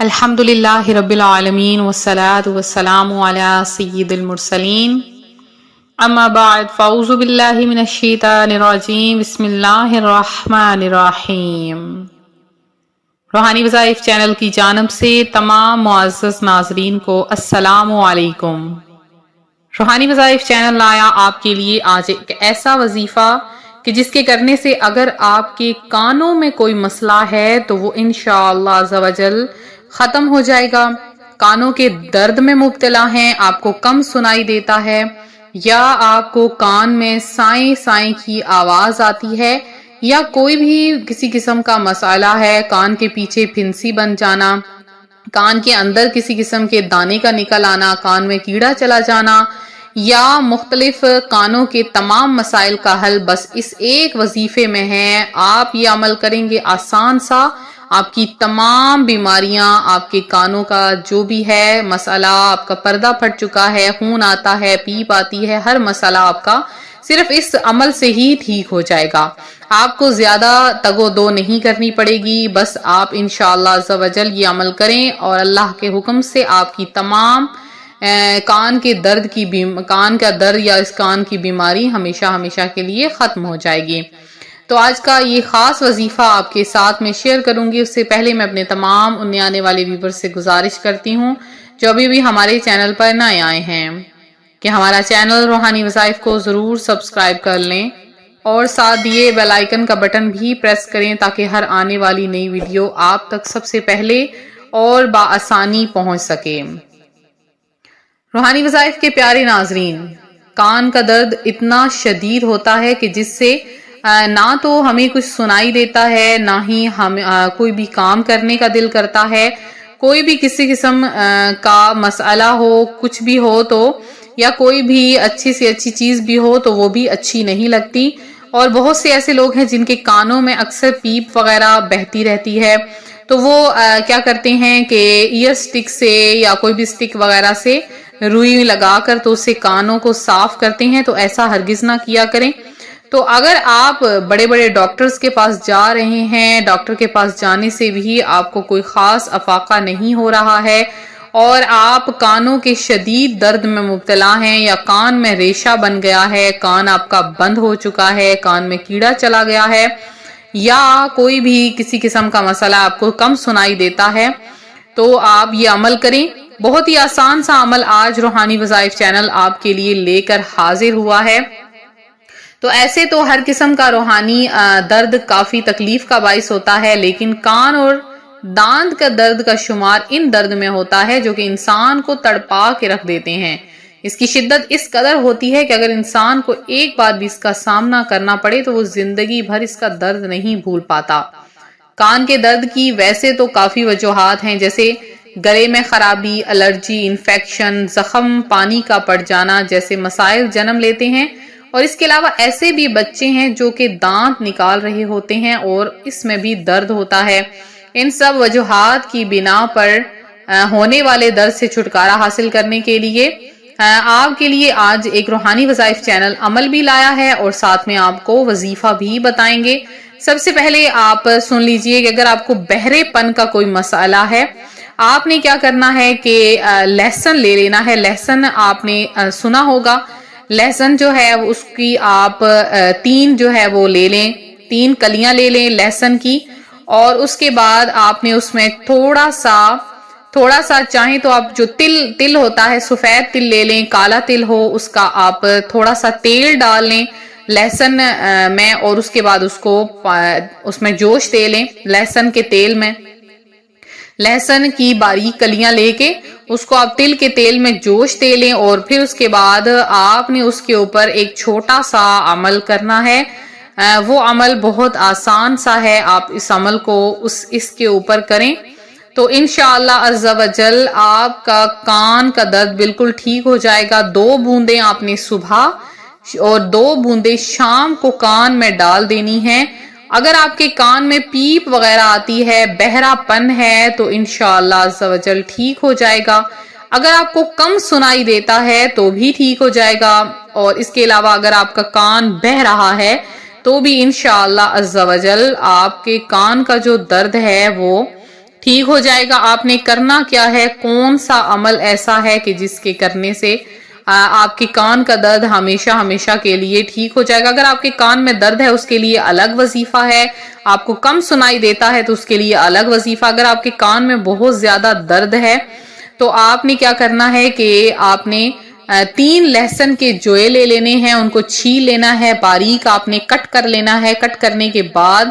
الحمدللہ رب العالمین والصلاة والسلام علی سید المرسلین اما بعد فاعوذ باللہ من الشیطان الرجیم بسم اللہ الرحمن الرحیم۔ روحانی وظائف چینل کی جانب سے تمام معزز ناظرین کو السلام علیکم۔ روحانی وظائف چینل لایا آپ کے لیے آج ایک ایسا وظیفہ کہ جس کے کرنے سے اگر آپ کے کانوں میں کوئی مسئلہ ہے تو وہ انشاءاللہ عز و جل ختم ہو جائے گا۔ کانوں کے درد میں مبتلا ہیں، آپ کو کم سنائی دیتا ہے، یا آپ کو کان میں سائیں سائیں کی آواز آتی ہے، یا کوئی بھی کسی قسم کا مسئلہ ہے، کان کے پیچھے پھنسی بن جانا، کان کے اندر کسی قسم کے دانے کا نکل آنا، کان میں کیڑا چلا جانا، یا مختلف کانوں کے تمام مسائل کا حل بس اس ایک وظیفے میں ہے۔ آپ یہ عمل کریں گے آسان سا، آپ کی تمام بیماریاں، آپ کے کانوں کا جو بھی ہے مسئلہ، آپ کا پردہ پھٹ چکا ہے، خون آتا ہے، پیپ آتی ہے، ہر مسئلہ آپ کا صرف اس عمل سے ہی ٹھیک ہو جائے گا۔ آپ کو زیادہ تگ و دو نہیں کرنی پڑے گی، بس آپ انشاءاللہ عز و جل یہ عمل کریں اور اللہ کے حکم سے آپ کی تمام کان کا درد یا اس کان کی بیماری ہمیشہ ہمیشہ کے لیے ختم ہو جائے گی۔ تو آج کا یہ خاص وظیفہ آپ کے ساتھ میں شیئر کروں گی۔ اس سے پہلے میں اپنے تمام آنے والے ویورز سے گزارش کرتی ہوں جو ابھی بھی ہمارے چینل پر نئے آئے ہیں کہ ہمارا چینل روحانی وظائف کو ضرور سبسکرائب کر لیں اور ساتھ دیے بیل آئیکن کا بٹن بھی پریس کریں تاکہ ہر آنے والی نئی ویڈیو آپ تک سب سے پہلے اور بآسانی پہنچ سکے۔ روحانی وظائف کے پیارے ناظرین، کان کا درد اتنا شدید ہوتا ہے کہ جس سے نہ تو ہمیں کچھ سنائی دیتا ہے، نہ ہی ہم کوئی بھی کام کرنے کا دل کرتا ہے، کوئی بھی کسی قسم کا مسئلہ ہو، کچھ بھی ہو تو، یا کوئی بھی اچھی سے اچھی چیز بھی ہو تو وہ بھی اچھی نہیں لگتی۔ اور بہت سے ایسے لوگ ہیں جن کے کانوں میں اکثر پیپ وغیرہ بہتی رہتی ہے، تو وہ کیا کرتے ہیں کہ ایئر سٹک سے یا کوئی بھی سٹک وغیرہ سے روئی لگا کر تو اس سے کانوں کو صاف کرتے ہیں، تو ایسا ہرگز نہ کیا کریں۔ تو اگر آپ بڑے بڑے ڈاکٹرز کے پاس جا رہے ہیں، ڈاکٹر کے پاس جانے سے بھی آپ کو کوئی خاص افاقہ نہیں ہو رہا ہے، اور آپ کانوں کے شدید درد میں مبتلا ہیں، یا کان میں ریشہ بن گیا ہے، کان آپ کا بند ہو چکا ہے، کان میں کیڑا چلا گیا ہے، یا کوئی بھی کسی قسم کا مسئلہ آپ کو کم سنائی دیتا ہے، تو آپ یہ عمل کریں۔ بہت ہی آسان سا عمل آج روحانی وظائف چینل آپ کے لیے لے کر حاضر ہوا ہے۔ تو ایسے تو ہر قسم کا روحانی درد کافی تکلیف کا باعث ہوتا ہے، لیکن کان اور دانت کا درد کا شمار ان درد میں ہوتا ہے جو کہ انسان کو تڑپا کے رکھ دیتے ہیں۔ اس کی شدت اس قدر ہوتی ہے کہ اگر انسان کو ایک بار بھی اس کا سامنا کرنا پڑے تو وہ زندگی بھر اس کا درد نہیں بھول پاتا۔ کان کے درد کی ویسے تو کافی وجوہات ہیں، جیسے گلے میں خرابی، الرجی، انفیکشن، زخم، پانی کا پڑ جانا جیسے مسائل جنم لیتے ہیں، اور اس کے علاوہ ایسے بھی بچے ہیں جو کہ دانت نکال رہے ہوتے ہیں اور اس میں بھی درد ہوتا ہے۔ ان سب وجوہات کی بنا پر ہونے والے درد سے چھٹکارا حاصل کرنے کے لیے آپ کے لیے آج ایک روحانی وظائف چینل عمل بھی لایا ہے، اور ساتھ میں آپ کو وظیفہ بھی بتائیں گے۔ سب سے پہلے آپ سن لیجئے کہ اگر آپ کو بہرے پن کا کوئی مسئلہ ہے، آپ نے کیا کرنا ہے کہ لہسن لے لینا ہے۔ لہسن آپ نے سنا ہوگا، لہسن جو ہے اس کی آپ 3 جو ہے وہ لے لیں، 3 کلیاں لے لیں لہسن کی، اور اس کے بعد آپ نے اس میں تھوڑا سا چاہیں تو آپ جو تل ہوتا ہے سفید تل لے لیں، کالا تل ہو اس کا آپ تھوڑا سا تیل ڈال لیں لہسن میں، اور اس کے بعد اس میں جوش دے لیں لہسن کے تیل میں۔ لہسن کی باریک کلیاں لے کے اس کو آپ تل کے تیل میں جوش دے لیں، اور پھر اس کے بعد آپ نے اس کے اوپر ایک چھوٹا سا عمل کرنا ہے۔ وہ عمل بہت آسان سا ہے، آپ اس عمل کو اس کے اوپر کریں تو انشاءاللہ عز و جل آپ کا کان کا درد بالکل ٹھیک ہو جائے گا۔ 2 بوندیں آپ نے صبح اور 2 بوندیں شام کو کان میں ڈال دینی ہیں۔ اگر آپ کے کان میں پیپ وغیرہ آتی ہے، بہرا پن ہے، تو انشاءاللہ عز و جل ٹھیک ہو جائے گا۔ اگر آپ کو کم سنائی دیتا ہے تو بھی ٹھیک ہو جائے گا، اور اس کے علاوہ اگر آپ کا کان بہہ رہا ہے تو بھی انشاءاللہ عز و جل آپ کے کان کا جو درد ہے وہ ٹھیک ہو جائے گا۔ آپ نے کرنا کیا ہے، کون سا عمل ایسا ہے کہ جس کے کرنے سے آپ کے کان کا درد ہمیشہ ہمیشہ کے لیے ٹھیک ہو جائے گا۔ اگر آپ کے کان میں درد ہے اس کے لیے الگ وظیفہ ہے، آپ کو کم سنائی دیتا ہے تو اس کے لیے الگ وظیفہ۔ اگر آپ کے کان میں بہت زیادہ درد ہے تو آپ نے کیا کرنا ہے کہ آپ نے 3 لہسن کے جوئے لے لینے ہیں، ان کو چھیل لینا ہے، باریک آپ نے کٹ کر لینا ہے۔ کٹ کرنے کے بعد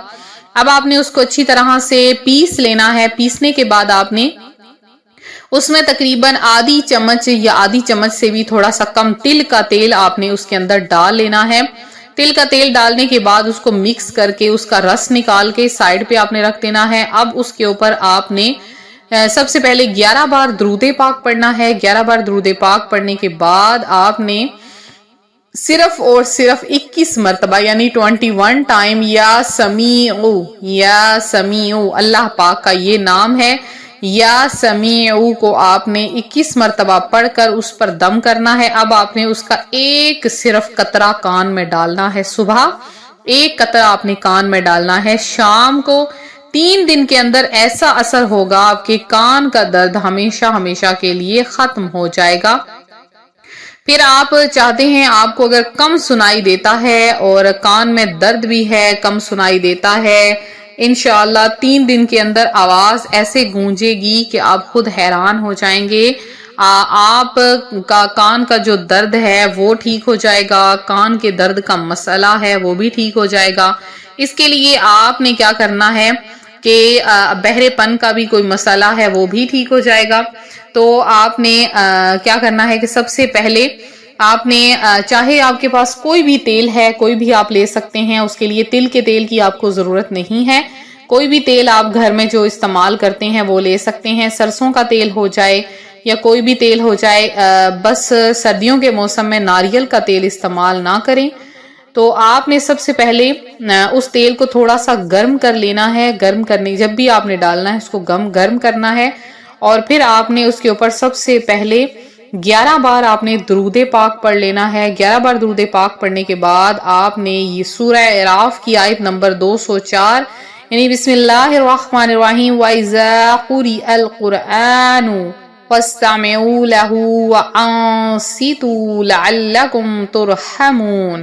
اب آپ نے اس کو اچھی طرح سے پیس لینا ہے۔ پیسنے کے بعد آپ نے اس میں تقریباً آدھی چمچ یا آدھی چمچ سے بھی تھوڑا سا کم تل کا تیل آپ نے اس کے اندر ڈال لینا ہے۔ تل کا تیل ڈالنے کے بعد اس کو مکس کر کے اس کا رس نکال کے سائیڈ پہ آپ نے رکھ دینا ہے۔ اب اس کے اوپر آپ نے سب سے پہلے 11 بار درود پاک پڑھنا ہے۔ 11 بار درود پاک پڑھنے کے بعد آپ نے صرف اور صرف 21 مرتبہ یعنی 21 ٹائم یا سمیعو اللہ پاک کا یہ نام ہے، یا سمیعو کو آپ نے 21 مرتبہ پڑھ کر اس پر دم کرنا ہے۔ اب آپ نے اس کا ایک صرف قطرہ کان میں ڈالنا ہے۔ صبح ایک قطرہ آپ نے کان میں ڈالنا ہے، شام کو 3 دن کے اندر ایسا اثر ہوگا آپ کے کان کا درد ہمیشہ ہمیشہ کے لیے ختم ہو جائے گا۔ پھر آپ چاہتے ہیں آپ کو اگر کم سنائی دیتا ہے اور کان میں درد بھی ہے، کم سنائی دیتا ہے، انشاءاللہ 3 دن کے اندر آواز ایسے گونجے گی کہ آپ خود حیران ہو جائیں گے۔ آپ کا کان کا جو درد ہے وہ ٹھیک ہو جائے گا، کان کے درد کا مسئلہ ہے وہ بھی ٹھیک ہو جائے گا۔ اس کے لیے آپ نے کیا کرنا ہے کہ بہرے پن کا بھی کوئی مسئلہ ہے وہ بھی ٹھیک ہو جائے گا۔ تو آپ نے کیا کرنا ہے کہ سب سے پہلے آپ نے چاہے آپ کے پاس کوئی بھی تیل ہے، کوئی بھی آپ لے سکتے ہیں، اس کے لیے تل کے تیل کی آپ کو ضرورت نہیں ہے۔ کوئی بھی تیل آپ گھر میں جو استعمال کرتے ہیں وہ لے سکتے ہیں، سرسوں کا تیل ہو جائے یا کوئی بھی تیل ہو جائے، بس سردیوں کے موسم میں ناریل کا تیل استعمال نہ کریں۔ تو آپ نے سب سے پہلے اس تیل کو تھوڑا سا گرم کر لینا ہے۔ گرم کرنے جب بھی آپ نے ڈالنا ہے اس کو گرم کرنا ہے، اور پھر آپ نے اس کے اوپر سب سے پہلے 11 بار آپ نے درود پاک پڑھ لینا ہے۔ 11 بار درود پاک پڑھنے کے بعد آپ نے یہ سورہ اعراف کی آیت نمبر 204 یعنی بسم اللہ الرحمن الرحیم وَإِذَا قُرِئَ الْقُرْآنُ فَاسْتَمِعُوا لَهُ وَأَنصِتُوا لَعَلَّكُمْ تُرْحَمُونَ،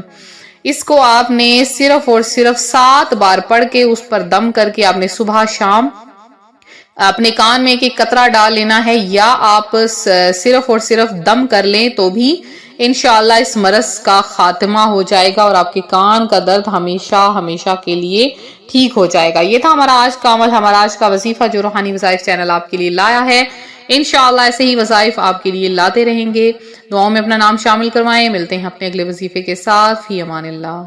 اس کو آپ نے صرف اور صرف 7 بار پڑھ کے اس پر دم کر کے آپ نے صبح شام اپنے کان میں ایک قطرہ ڈال لینا ہے، یا آپ صرف اور صرف دم کر لیں تو بھی انشاءاللہ اس مرض کا خاتمہ ہو جائے گا اور آپ کے کان کا درد ہمیشہ ہمیشہ کے لیے ٹھیک ہو جائے گا۔ یہ تھا ہمارا آج کا عمل، ہمارا آج کا وظیفہ جو روحانی وظائف چینل آپ کے لیے لایا ہے۔ انشاءاللہ ایسے ہی وظائف آپ کے لیے لاتے رہیں گے۔ دعاؤں میں اپنا نام شامل کروائیں۔ ملتے ہیں اپنے اگلے وظیفے کے ساتھ۔ فی امان اللہ۔